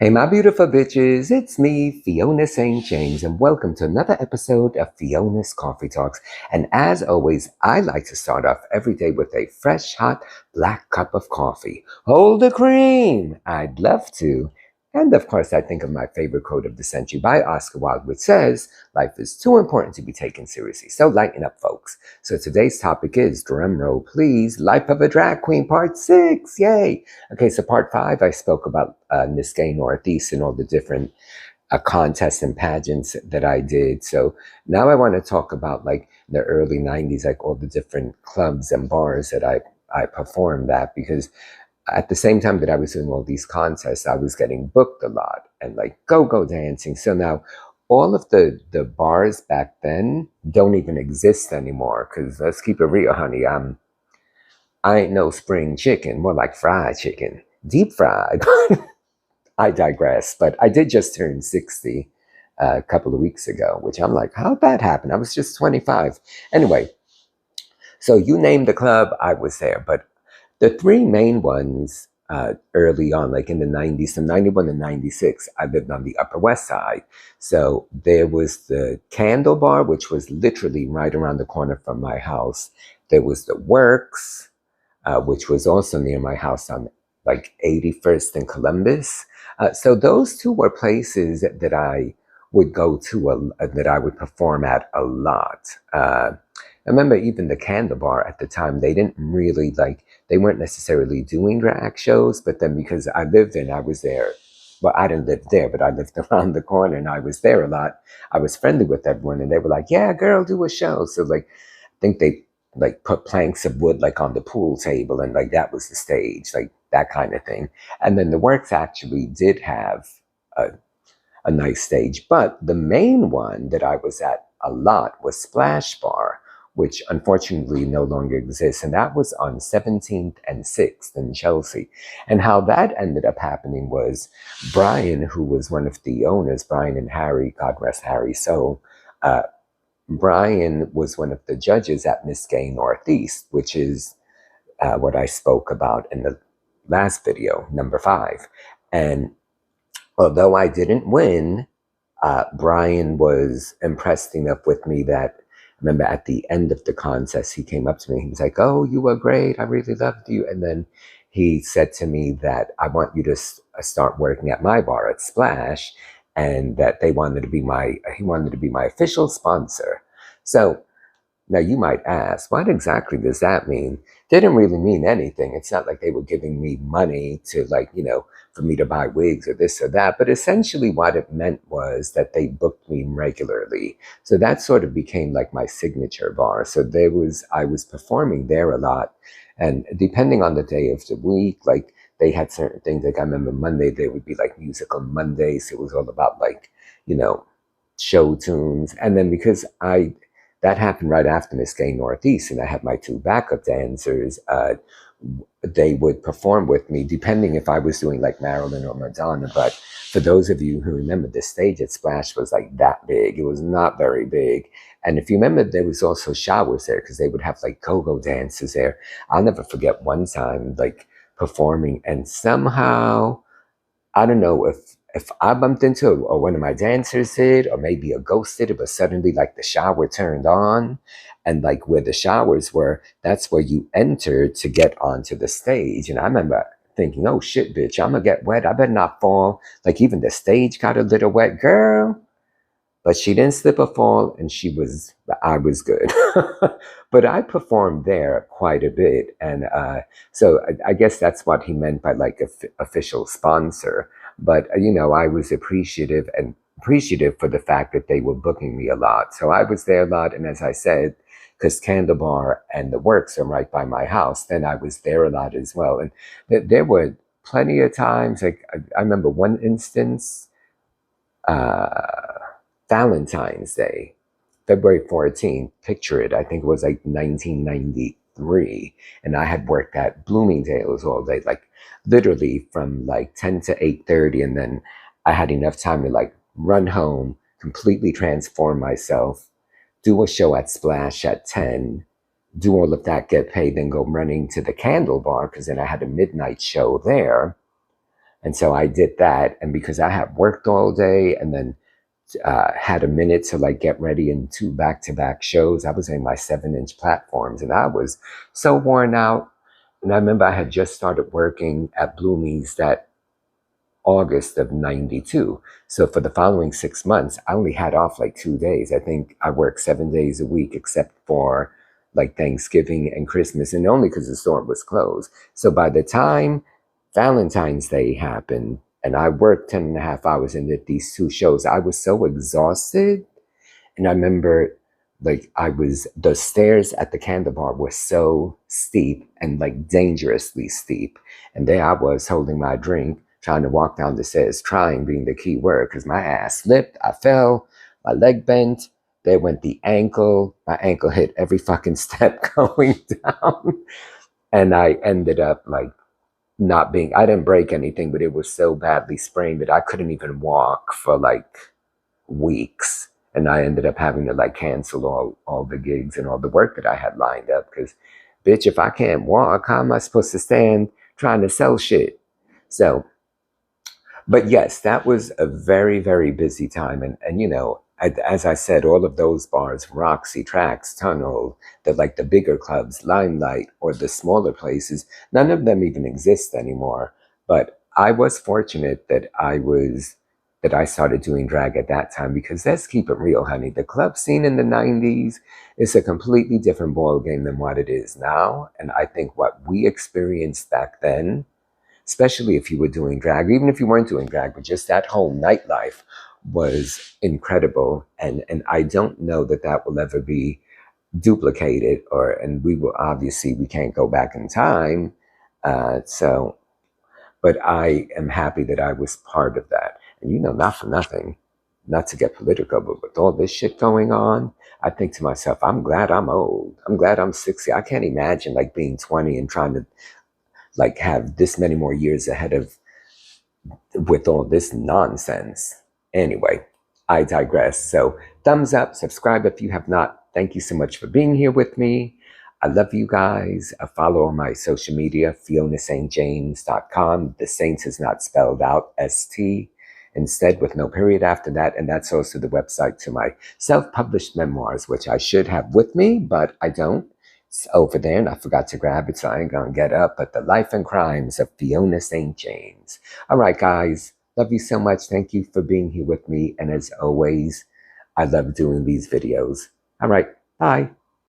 Hey, my beautiful bitches, it's me, Fiona St. James, and welcome to another episode of Fiona's Coffee Talks. And as always, I like to start off every day with a fresh, hot, black cup of coffee. Hold the cream! I'd love to. And of course, I think of my favorite quote of the century by Oscar Wilde, which says, life is too important to be taken seriously. So lighten up, folks. So today's topic is, drumroll please, Life of a Drag Queen, Part 6. Yay! Okay, so part 5, I spoke about Miss Gay Northeast and all the different contests and pageants that I did. So now I want to talk about like the early 90s, like all the different clubs and bars that I performed at, because at the same time that I was doing all these contests, I was getting booked a lot and like go-go dancing. So now all of the bars back then don't even exist anymore, because let's keep it real, honey. I ain't no spring chicken, more like fried chicken, deep fried. I digress, but I did just turn 60 a couple of weeks ago, which I'm like, how'd that happen? I was just 25. Anyway, so you name the club, I was there. But the three main ones early on, like in the 90s, from 91 to 96, I lived on the Upper West Side. So there was the Candle Bar, which was literally right around the corner from my house. There was the Works, which was also near my house on like 81st and Columbus. So those two were places that I would go to, that I would perform at a lot. I remember even the Candle Bar at the time, they didn't really like, they weren't necessarily doing drag shows, but then because I lived there and I was there, well, I didn't live there, but I lived around the corner and I was there a lot. I was friendly with everyone and they were like, yeah, girl, do a show. So like, I think they like put planks of wood like on the pool table and like that was the stage, like that kind of thing. And then the Works actually did have a, a nice stage, but the main one that I was at a lot was Splash Bar, which unfortunately no longer exists. And that was on 17th and 6th in Chelsea. And how that ended up happening was Brian, who was one of the owners, Brian and Harry, God rest Harry's soul, Brian was one of the judges at Miss Gay Northeast, which is what I spoke about in the last video, number 5. And although I didn't win, Brian was impressed enough with me that I remember at the end of the contest, he came up to me. He was like, oh, you were great. I really loved you. And then he said to me that I want you to start working at my bar at Splash, and that he wanted to be my official sponsor. So now you might ask, what exactly does that mean? Didn't really mean anything. It's not like they were giving me money to like, for me to buy wigs or this or that. But essentially what it meant was that they booked me regularly. So that sort of became like my signature bar. So I was performing there a lot. And depending on the day of the week, like they had certain things. Like I remember Monday, there would be like musical Mondays. It was all about like, show tunes. And then because that happened right after Miss Gay Northeast, and I had my two backup dancers. They would perform with me, depending if I was doing like Marilyn or Madonna. But for those of you who remember, the stage at Splash was like that big. It was not very big. And if you remember, there was also showers there because they would have like go-go dances there. I'll never forget one time like performing, and somehow I don't know if I bumped into it or one of my dancers did, or maybe a ghost did it, but suddenly like the shower turned on, and like where the showers were, that's where you entered to get onto the stage. And I remember thinking, oh shit, bitch, I'm gonna get wet. I better not fall. Like even the stage got a little wet, girl. But she didn't slip or fall, and I was good. But I performed there quite a bit. And so I guess that's what he meant by like official sponsor. But, I was appreciative for the fact that they were booking me a lot. So I was there a lot. And as I said, because Candle Bar and the Works are right by my house, then I was there a lot as well. And there were plenty of times, like I remember one instance, uh, Valentine's Day, February 14th, picture it, I think it was like 1993. And I had worked at Bloomingdale's all day, like literally from like 10 to 8:30. And then I had enough time to like run home, completely transform myself, do a show at Splash at 10, do all of that, get paid, then go running to the Candle Bar because then I had a midnight show there. And so I did that. And because I had worked all day and then had a minute to like get ready in 2 back-to-back shows, I was in my 7-inch platforms and I was so worn out. And I remember I had just started working at Bloomie's that August of 92. So for the following 6 months, I only had off like 2 days. I think I worked 7 days a week, except for like Thanksgiving and Christmas, and only because the store was closed. So by the time Valentine's Day happened, and I worked 10.5 hours and did these 2 shows, I was so exhausted. And I remember like the stairs at the Candle Bar were so steep and like dangerously steep. And there I was holding my drink, trying to walk down the stairs, trying being the key word, because my ass slipped, I fell, my leg bent, there went the ankle, my ankle hit every fucking step going down. And I ended up like I didn't break anything, but it was so badly sprained that I couldn't even walk for like weeks. And I ended up having to like cancel all the gigs and all the work that I had lined up, because bitch, if I can't walk, how am I supposed to stand trying to sell shit? So, but yes, that was a very, very busy time. And you know, as I said, all of those bars, Roxy, Trax, Tunnel, the bigger clubs, Limelight, or the smaller places, none of them even exist anymore. But I was fortunate that I started doing drag at that time, because let's keep it real, honey. The club scene in the 90s is a completely different ball game than what it is now. And I think what we experienced back then, especially if you were doing drag, even if you weren't doing drag, but just that whole nightlife was incredible. And I don't know that that will ever be duplicated, and we can't go back in time. So, but I am happy that I was part of that. And you know, not for nothing, not to get political, but with all this shit going on, I think to myself, I'm glad I'm old. I'm glad I'm 60. I can't imagine like being 20 and trying to like have this many more years ahead of with all this nonsense. Anyway, I digress. So thumbs up, subscribe if you have not. Thank you so much for being here with me. I love you guys. Follow on my social media, FionaSt.James.com. The Saints is not spelled out, ST, instead with no period after that. And that's also the website to my self-published memoirs, which I should have with me, but I don't. It's over there, and I forgot to grab it, so I ain't gonna get up. But the life and crimes of Fiona St. James. All right, guys. Love you so much. Thank you for being here with me. And as always, I love doing these videos. All right. Bye.